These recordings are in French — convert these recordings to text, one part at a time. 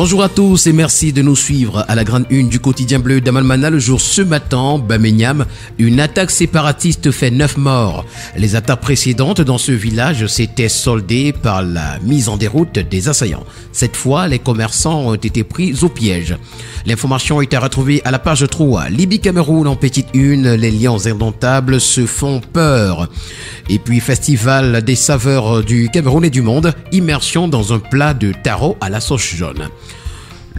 Bonjour à tous et merci de nous suivre à la grande une du quotidien bleu d'Amalmana. Le jour ce matin, Bamenyam, une attaque séparatiste fait 9 morts. Les attaques précédentes dans ce village s'étaient soldées par la mise en déroute des assaillants. Cette fois, les commerçants ont été pris au piège. L'information a été retrouvée à la page 3. Libye-Cameroun en petite une, les lions indomptables se font peur. Et puis, festival des saveurs du Cameroun et du monde, immersion dans un plat de taro à la sauce jaune.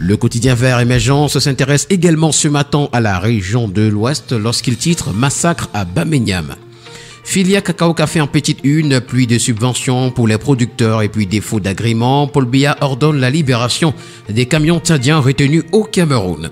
Le quotidien vert Émergence s'intéresse également ce matin à la région de l'Ouest lorsqu'il titre « Massacre à Bamenyam ». Filière Cacao Café en petite une, pluie de subventions pour les producteurs et puis défaut d'agrément. Paul Biya ordonne la libération des camions tchadiens retenus au Cameroun.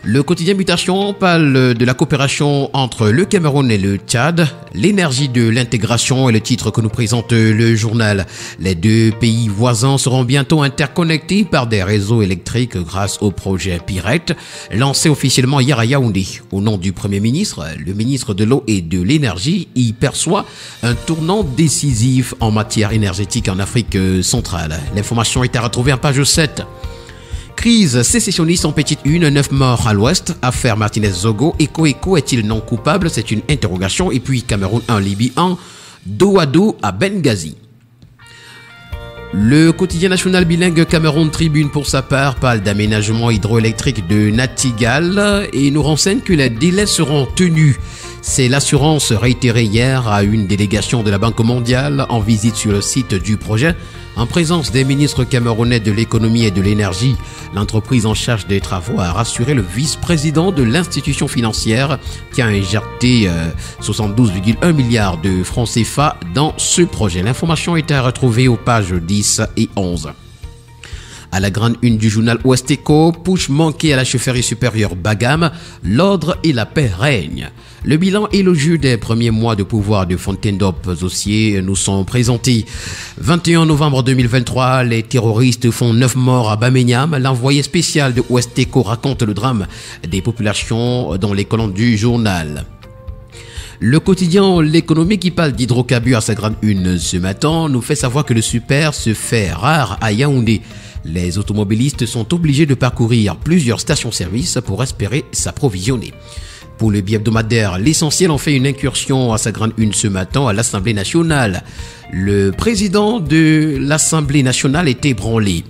Le quotidien Mutation parle de la coopération entre le Cameroun et le Tchad. L'énergie de l'intégration est le titre que nous présente le journal. Les deux pays voisins seront bientôt interconnectés par des réseaux électriques grâce au projet Pirate, lancé officiellement hier à Yaoundé. Au nom du Premier ministre, le ministre de l'Eau et de l'Énergie y perçoit un tournant décisif en matière énergétique en Afrique centrale. L'information est à retrouver en page 7. Crise sécessionniste en petite une, 9 morts à l'ouest. Affaire Martinez-Zogo. Eko est-il non coupable? C'est une interrogation. Et puis Cameroun 1, Libye 1, dos à dos à Benghazi. Le quotidien national bilingue Cameroun Tribune pour sa part parle d'aménagement hydroélectrique de Natigal et nous renseigne que les délais seront tenus. C'est l'assurance réitérée hier à une délégation de la Banque mondiale en visite sur le site du projet. En présence des ministres camerounais de l'économie et de l'énergie, l'entreprise en charge des travaux a rassuré le vice-président de l'institution financière qui a injecté 72,1 milliards de francs CFA dans ce projet. L'information est à retrouver aux pages 10 et 11. À la grande une du journal Ouest Eco, push manqué à la chefferie supérieure Bagam, l'ordre et la paix règnent. Le bilan élogieux des premiers mois de pouvoir de Fontaine Dossier nous sont présentés. 21 novembre 2023, les terroristes font 9 morts à Bamenyam. L'envoyé spécial de Ouest Eco raconte le drame des populations dans les colonnes du journal. Le quotidien L'économie qui parle d'hydrocarbures à sa grande une ce matin nous fait savoir que le super se fait rare à Yaoundé. Les automobilistes sont obligés de parcourir plusieurs stations-service pour espérer s'approvisionner. Pour le bi-hebdomadaire, l'essentiel en fait une incursion à sa grande une ce matin à l'Assemblée nationale. Le président de l'Assemblée nationale est ébranlé.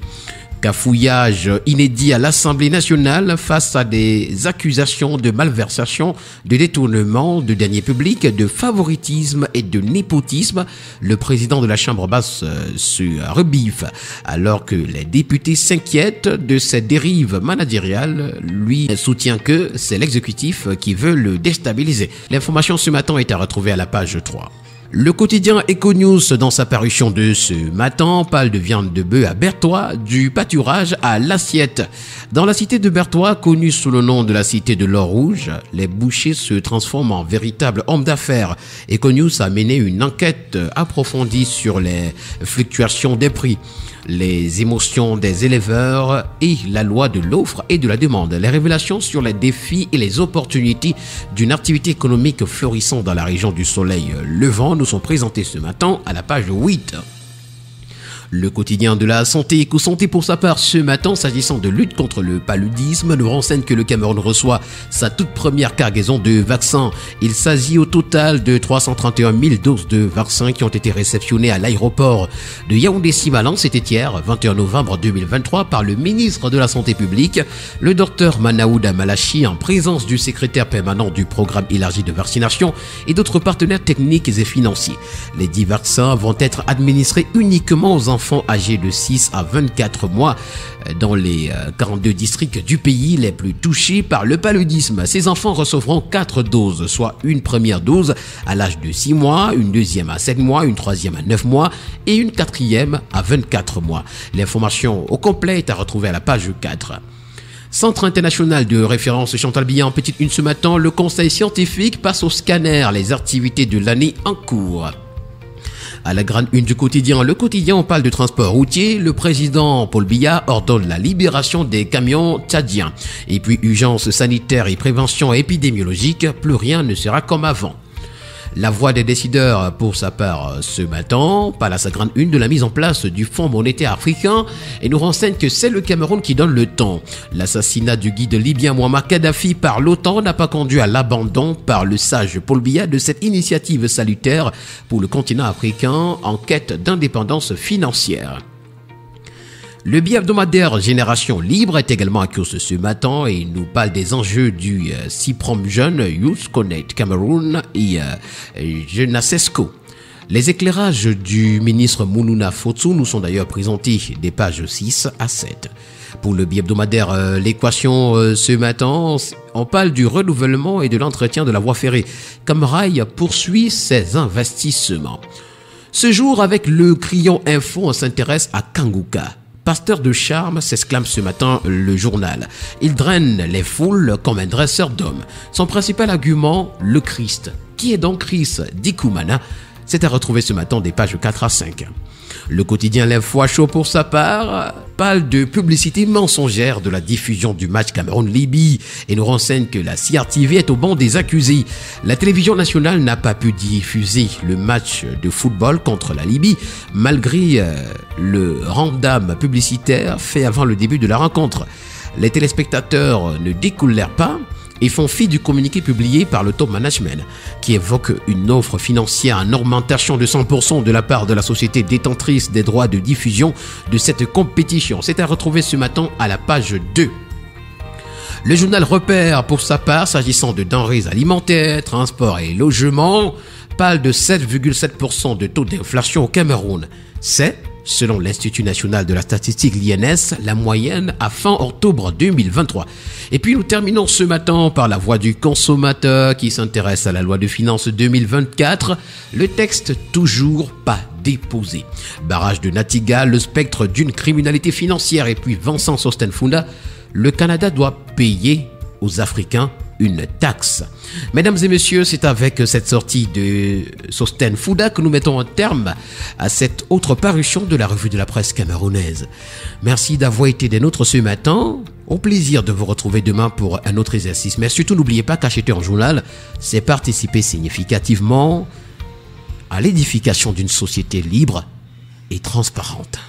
Cafouillage inédit à l'Assemblée nationale face à des accusations de malversation, de détournement de deniers publics, de favoritisme et de népotisme. Le président de la Chambre basse se rebiffe alors que les députés s'inquiètent de ces dérives managériales. Lui soutient que c'est l'exécutif qui veut le déstabiliser. L'information ce matin est à retrouver à la page 3. Le quotidien Econews, dans sa parution de ce matin, parle de viande de bœuf à Berthois, du pâturage à l'assiette. Dans la cité de Berthois, connue sous le nom de la cité de l'or rouge, les bouchers se transforment en véritables hommes d'affaires. Econews a mené une enquête approfondie sur les fluctuations des prix, les émotions des éleveurs et la loi de l'offre et de la demande. Les révélations sur les défis et les opportunités d'une activité économique florissante dans la région du soleil levant nous sont présentées ce matin à la page 8. Le quotidien de la santé, Éco-Santé pour sa part ce matin, s'agissant de lutte contre le paludisme, nous renseigne que le Cameroun reçoit sa toute première cargaison de vaccins. Il s'agit au total de 331 000 doses de vaccins qui ont été réceptionnées à l'aéroport de Yaoundé-Simalan. C'était hier, 21 novembre 2023, par le ministre de la Santé publique, le docteur Manaouda Malachi, en présence du secrétaire permanent du programme élargi de vaccination et d'autres partenaires techniques et financiers. Les 10 vaccins vont être administrés uniquement aux enfants âgés de 6 à 24 mois dans les 42 districts du pays les plus touchés par le paludisme. Ces enfants recevront 4 doses, soit une première dose à l'âge de 6 mois, une deuxième à 7 mois, une troisième à 9 mois et une quatrième à 24 mois. L'information au complet est à retrouver à la page 4. Centre international de référence Chantal Biya en petite une ce matin, le conseil scientifique passe au scanner les activités de l'année en cours. À la grande une du quotidien, le quotidien, on parle de transport routier. Le président Paul Biya ordonne la libération des camions tchadiens. Et puis urgence sanitaire et prévention épidémiologique, plus rien ne sera comme avant. La voix des décideurs, pour sa part, ce matin, parle à sa grande une de la mise en place du Fonds monétaire africain et nous renseigne que c'est le Cameroun qui donne le ton. L'assassinat du guide libyen Muammar Kadhafi par l'OTAN n'a pas conduit à l'abandon par le sage Paul Biya de cette initiative salutaire pour le continent africain en quête d'indépendance financière. Le bi-hebdomadaire Génération Libre est également à course ce matin et nous parle des enjeux du CIPROM Jeune, Youth Connect Cameroun et Jeunasesco. Les éclairages du ministre Moulouna Fotsu nous sont d'ailleurs présentés des pages 6 à 7. Pour le bi-hebdomadaire L'équation ce matin, on parle du renouvellement et de l'entretien de la voie ferrée. Camrail poursuit ses investissements. Ce jour, avec le Crayon Info, on s'intéresse à Kanguka. Pasteur de charme, s'exclame ce matin le journal. Il draine les foules comme un dresseur d'hommes. Son principal argument, le Christ. Qui est donc Christ? Dit Koumana. C'est à retrouver ce matin des pages 4 à 5. Le quotidien L'Info à chaud pour sa part parle de publicité mensongère de la diffusion du match Cameroun-Libye et nous renseigne que la CRTV est au banc des accusés. La télévision nationale n'a pas pu diffuser le match de football contre la Libye malgré le rendam publicitaire fait avant le début de la rencontre. Les téléspectateurs ne découlèrent pas et font fi du communiqué publié par le top management qui évoque une offre financière en augmentation de 100% de la part de la société détentrice des droits de diffusion de cette compétition. C'est à retrouver ce matin à la page 2. Le journal Repère, pour sa part, s'agissant de denrées alimentaires, transport et logement, parle de 7,7% de taux d'inflation au Cameroun. C'est, selon l'Institut national de la statistique, l'INS, la moyenne à fin octobre 2023. Et puis nous terminons ce matin par la voix du consommateur qui s'intéresse à la loi de finances 2024. Le texte toujours pas déposé. Barrage de Natigal, le spectre d'une criminalité financière et puis Vincent Sostenfunda. Le Canada doit payer aux Africains une taxe. Mesdames et messieurs, c'est avec cette sortie de Sostenfunda que nous mettons un terme à cette autre parution de la revue de la presse camerounaise. Merci d'avoir été des nôtres ce matin. Au plaisir de vous retrouver demain pour un autre exercice. Mais surtout, n'oubliez pas qu'acheter un journal, c'est participer significativement à l'édification d'une société libre et transparente.